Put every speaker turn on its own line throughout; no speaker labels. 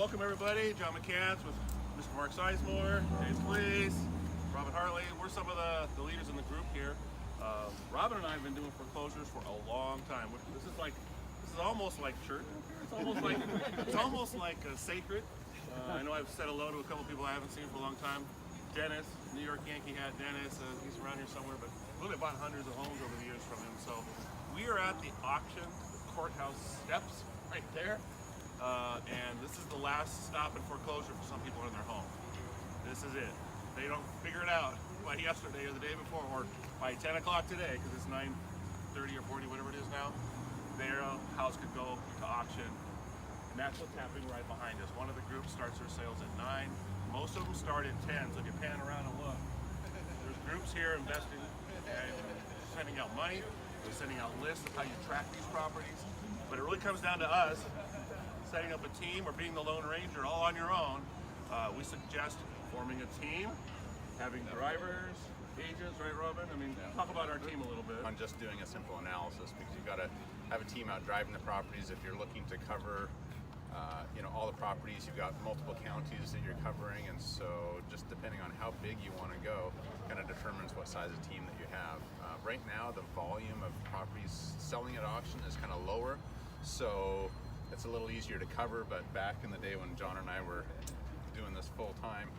Welcome everybody, John McCants with Mr. Mark Sizemore, James Cleese, Robin Hartley. We're some of the leaders in the group here. Robin and I have been doing foreclosures for a long time. This is almost like church. It's almost like sacred. I know I've said hello to a couple people I haven't seen for a long time. Dennis, New York Yankee hat Dennis, he's around here somewhere, but really bought hundreds of homes over the years from him. So we are at the auction, the courthouse steps right there. And this is the last stop in foreclosure for some people in their home. This is it. They don't figure it out by yesterday or the day before or by 10 o'clock today, because it's 9:30 or 40, whatever it is now. Their house could go to auction. And that's what's happening right behind us. One of the groups starts their sales at 9. Most of them start at 10, so if you pan around and look, there's groups here investing and sending out money. They're sending out lists of how you track these properties. But it really comes down to us setting up a team or being the Lone Ranger all on your own. We suggest forming a team, having drivers, agents, right, Robin? I mean, talk about our team a little bit.
On just doing a simple analysis, because you've got to have a team out driving the properties. If you're looking to cover all the properties, you've got multiple counties that you're covering, and so just depending on how big you want to go kind of determines what size of team that you have. Right now the volume of properties selling at auction is kind of lower, so it's a little easier to cover. But back in the day when John and I were doing this full time,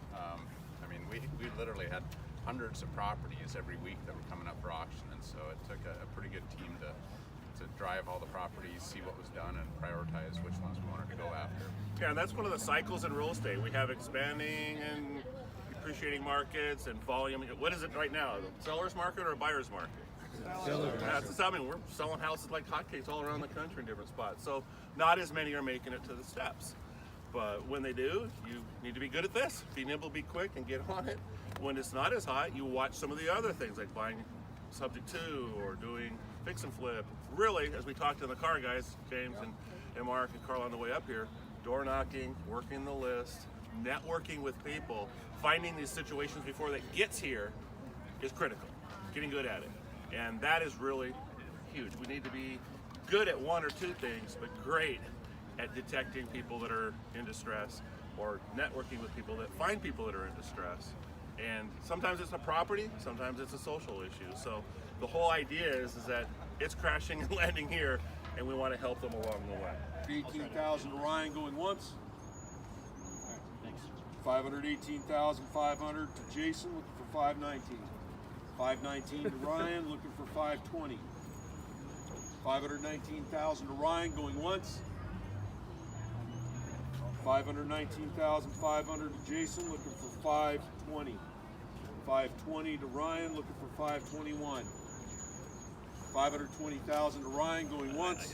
we literally had hundreds of properties every week that were coming up for auction, and so it took a pretty good team to drive all the properties, see what was done, and prioritize which ones we wanted to go after.
Yeah, and that's one of the cycles in real estate. We have expanding and depreciating markets and volume. What is it right now? The seller's market or a buyer's market? We're selling houses like hotcakes all around the country in different spots. So not as many are making it to the steps. But when they do, you need to be good at this. Be nimble, be quick, and get on it. When it's not as hot, you watch some of the other things like buying subject to or doing fix and flip. Really, as we talked to the car guys, James and Mark and Carl on the way up here, door knocking, working the list, networking with people, finding these situations before that gets here is critical. Getting good at it. And that is really huge. We need to be good at one or two things, but great at detecting people that are in distress or networking with people that find people that are in distress. And sometimes it's a property, sometimes it's a social issue. So the whole idea is that it's crashing and landing here, and we want to help them along the way.
18,000 to Ryan going once. 518,500 to Jason, looking for 519. 519 to Ryan, looking for 520. 519,000 to Ryan going once. 519,500 to Jason, looking for 520. 520 to Ryan, looking for 521. 520,000 to Ryan going once.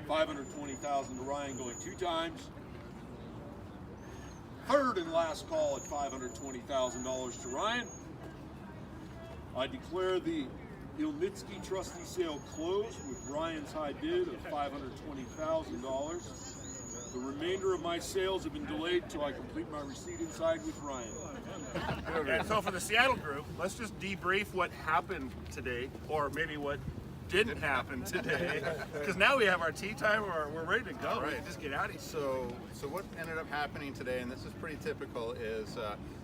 520,000 to Ryan going two times. Third and last call at $520,000 to Ryan. I declare the Ilnitsky trustee sale closed with Ryan's high bid of $520,000. The remainder of my sales have been delayed until I complete my receipt inside with Ryan.
And so for the Seattle group, let's just debrief what happened today, or maybe what didn't happen today, because now we have our tea time, or we're ready to go.
All right.
We can just get out of here.
So what ended up happening today, and this is pretty typical, is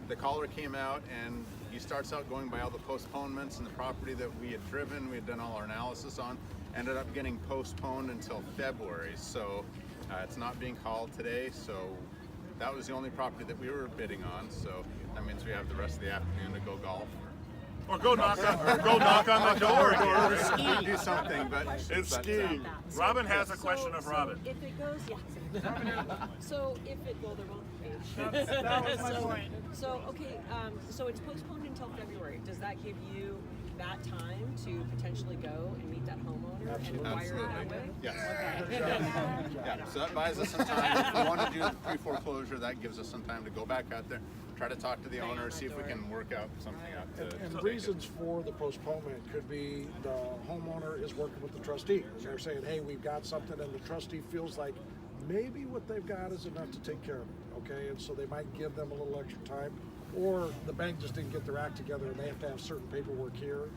the caller came out and he starts out going by all the postponements, and the property that we had driven, we had done all our analysis on, ended up getting postponed until February. So it's not being called today, so that was the only property that we were bidding on. So that means we have the rest of the afternoon to go golf.
Or go knock on the door.
Or do something, but
it's skiing. Robin has a question of Robin.
If it goes, there won't be.
That was my point.
So it's postponed until February. Does that give you that time to potentially go and meet that homeowner and wire it that way?
Yes.
Okay.
Yeah, so that buys us some time. If we want to do the pre-foreclosure, that gives us some time to go back out there, try to talk to the owner, see if we can work out something out.
And reasons for the postponement could be the homeowner is working with the trustee. They're saying, hey, we've got something, and the trustee feels like maybe what they've got is enough to take care of it, okay? And so they might give them a little extra time, or the bank just didn't get their act together and they have to have certain paperwork here.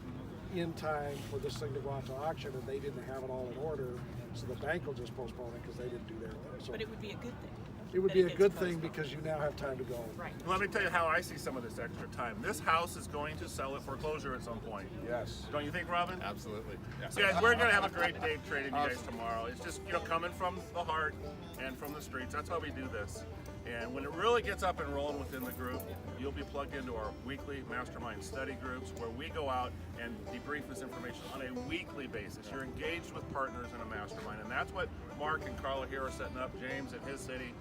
in time for this thing to go out to auction, and they didn't have it all in order, so the bank will just postpone it because they didn't do their thing. So
But it would be a good thing.
it would
that
be a
gets
good thing
postponed.
because you now have time to go.
Right.
Let me tell you how I see some of this extra time. This house is going to sell at foreclosure at some point.
Yes.
Don't you think, Robin?
Absolutely. Yeah.
So guys, we're gonna have a great day trading you guys tomorrow. It's just, you know, coming from the heart and from the streets. That's how we do this. And when it really gets up and rolling within the group, you'll be plugged into our weekly mastermind study groups where we go out and debrief this information on a weekly basis. You're engaged with partners in a mastermind, and that's what Mark and Carla here are setting up. James in his city,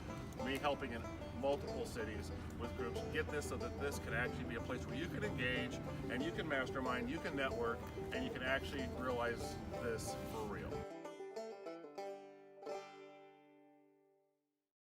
me helping in multiple cities with groups. Get this so that this can actually be a place where you can engage and you can mastermind, you can network, and you can actually realize this for real.